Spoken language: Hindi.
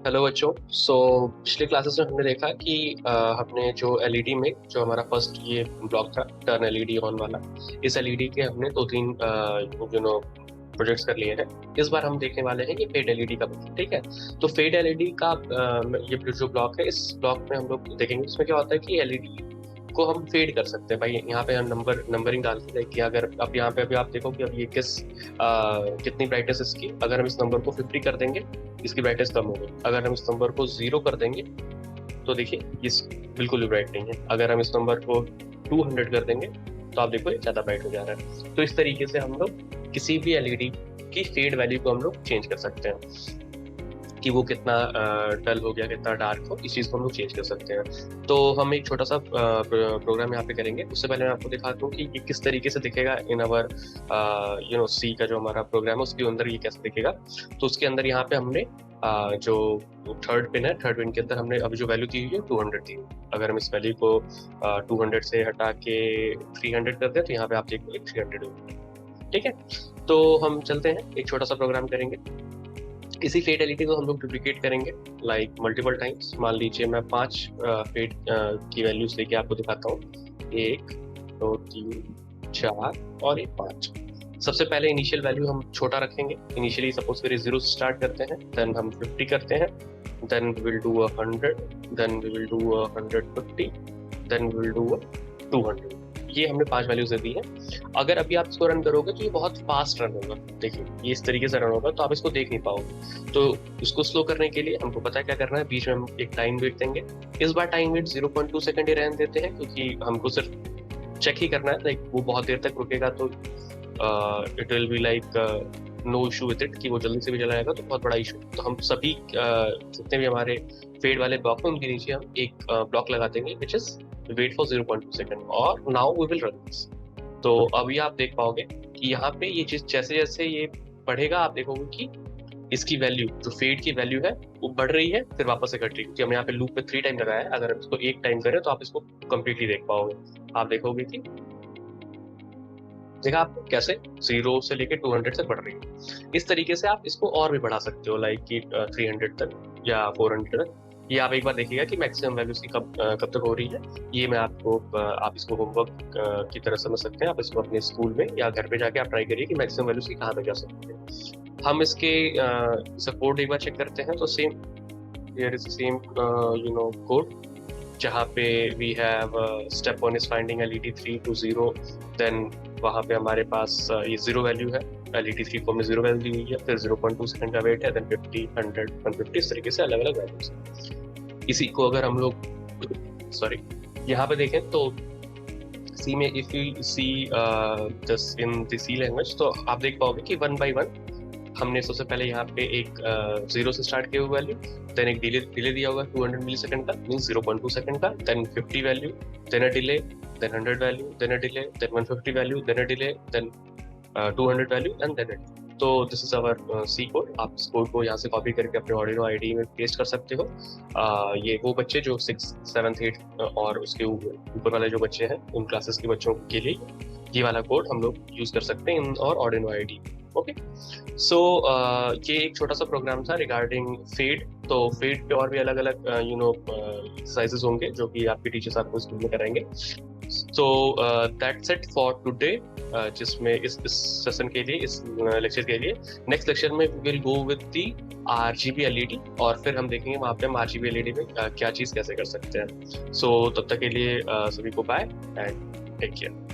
हेलो बच्चों। पिछले क्लासेस में हमने देखा कि हमने जो एलईडी में जो हमारा फर्स्ट ये ब्लॉक था टर्न एलईडी ऑन वाला, इस एलईडी के हमने दो तीन प्रोजेक्ट्स कर लिए हैं। इस बार हम देखने वाले हैं कि फेड एलईडी का block, ठीक है। तो फेड एलईडी का ये जो ब्लॉक है, इस ब्लॉक में हम लोग देखेंगे इसमें क्या होता है कि एलईडी को हम फेड कर सकते हैं। भाई यहाँ पे हम नंबरिंग डाल के कि अगर अब यहाँ पे अभी आप देखो कि अब ये कितनी ब्राइटनेस इसकी, अगर हम इस नंबर को 50 कर देंगे इसकी ब्राइटनेस कम होगी। अगर हम इस नंबर को 0 कर देंगे तो देखिए ये बिल्कुल भी ब्राइट नहीं है। अगर हम इस नंबर को 200 कर देंगे तो आप देखो ये ज़्यादा ब्राइट हो जा रहा है। तो इस तरीके से हम लोग किसी भी एलईडी की फेड वैल्यू को हम लोग चेंज कर सकते हैं कि वो कितना डल हो गया, कितना डार्क हो, इस चीज़ को हम लोग चेंज कर सकते हैं। तो हम एक छोटा सा प्रोग्राम यहाँ पे करेंगे। उससे पहले मैं आपको दिखाता हूँ कि ये किस तरीके से दिखेगा इन अवर सी का जो हमारा प्रोग्राम है उसके अंदर ये कैसे दिखेगा। तो उसके अंदर यहाँ पे हमने जो थर्ड पिन है, थर्ड पिन के अंदर हमने अभी जो वैल्यू दी हुई है 200 दी हुई है। अगर हम इस वैल्यू को 200 से हटा के 300 कर दें तो यहाँ पे आप देखोगे 300 होगी, ठीक है। तो हम चलते हैं, एक छोटा सा प्रोग्राम करेंगे। इसी फेड एलईडी को हम लोग डुप्लीकेट करेंगे लाइक मल्टीपल टाइम्स। मान लीजिए मैं 5 फेड की वैल्यूज लेके आपको दिखाता हूँ, 1 2 3 4 और 5। सबसे पहले इनिशियल वैल्यू हम छोटा रखेंगे। इनिशियली सपोज करिए 0 से स्टार्ट करते हैं, देन हम 50 करते हैं, then we will do 100, then we will do 150, then we will do 200। ये हमने 5 वैल्यूज दे दी है। अगर अभी आप इसको रन करोगे तो ये बहुत फास्ट रन होगा। देखिए ये इस तरीके से रन होगा तो आप इसको देख नहीं पाओगे। तो इसको स्लो करने के लिए हमको पता है क्या करना है, बीच में हम एक टाइम वेट देंगे। इस बार टाइम वेट 0.2 सेकंड ही रहने देते हैं क्योंकि हमको सिर्फ चेक ही करना है। लाइक वो बहुत देर तक रुकेगा तो it will be like no issue with it कि वो जल्दी से भी चला जाएगा तो बहुत बड़ा इशू। तो हम सभी जितने भी हमारे फेड वाले ब्लॉक हैं उनके नीचे हम एक ब्लॉक लगा देंगे which is wait for 0.2 second और now we will run this. तो अभी आप देख पाओगे कि यहाँ पे ये चीज जैसे जैसे ये बढ़ेगा आप देखोगे कि इसकी वैल्यू जो फेड की वैल्यू है वो बढ़ रही है फिर वापस से घट रही है। क्योंकि हम यहाँ पे लूप पे 3 टाइम लगाया है, अगर हम इसको 1 टाइम करें तो आप इसको कंप्लीटली देख पाओगे। आप देखोगे कि देखा आप कैसे 0 से लेके 200 तक बढ़ रही है। इस तरीके से आप इसको और भी बढ़ा सकते हो लाइक कि 300 तक या 400 तक। ये आप एक बार देखिएगा कि मैक्सिमम वैल्यूज की कब तक हो रही है। ये मैं आपको आप इसको होमवर्क की तरह समझ सकते हैं। आप इसको अपने स्कूल में या घर पे जाके आप ट्राई करिए कि मैक्सिमम वैल्यूज की कहाँ तक जा सकते हैं। हम इसके कोड एक बार चेक करते हैं। तो same here is same code जहाँ पे we have step 1 is finding LED 3 to 0, then वहाँ पे हमारे पास ये 0 वैल्यू है, एलईडी 3 को हमने 0 वैल्यू दी हुई है, फिर 0.2 सेकंड का वेट है, देन 50 100 150 इस तरीके से अलग अलग वैल्यूज। इसी को अगर हम लोग सॉरी यहाँ पे देखें तो सी में if you see just in the C language तो आप देख पाओगे कि 1 by 1 हमने सबसे पहले यहाँ पे एक 0 से स्टार्ट किया हुआ वैल्यू, देन एक डिले दिया हुआ 200 मिली सेकंड का मीन 0.2 सेकंड का, then 50 value, then a delay, then 100 value, then a delay, then 150 value, then a delay, then 200 value and then it. तो this is our C code. आप इस कोड को यहाँ से कॉपी करके अपने ऑर्डिनो आईडी में पेस्ट कर सकते हो। ये वो बच्चे जो 6th 7th 8th और उसके ऊपर वाले जो बच्चे हैं उन क्लासेस के बच्चों के लिए ये वाला कोड हम लोग यूज कर सकते हैं इन और ऑर्डिनो आईडी। ओके, सो ये एक छोटा सा प्रोग्राम था रिगार्डिंग फेड। तो फेड पे और भी अलग अलग एक्सरसाइजेस होंगे जो कि आपके टीचर्स आपको स्कूल में कराएंगे। So that's it for today, जिसमें इस सेशन के लिए, इस लेक्चर के लिए। नेक्स्ट लेक्चर में we will go with the RGB LED और फिर हम देखेंगे वहाँ पे हम आरजीबी एलईडी में क्या चीज़ कैसे कर सकते हैं। सो तब तक के लिए सभी को बाय एंड टेक केयर।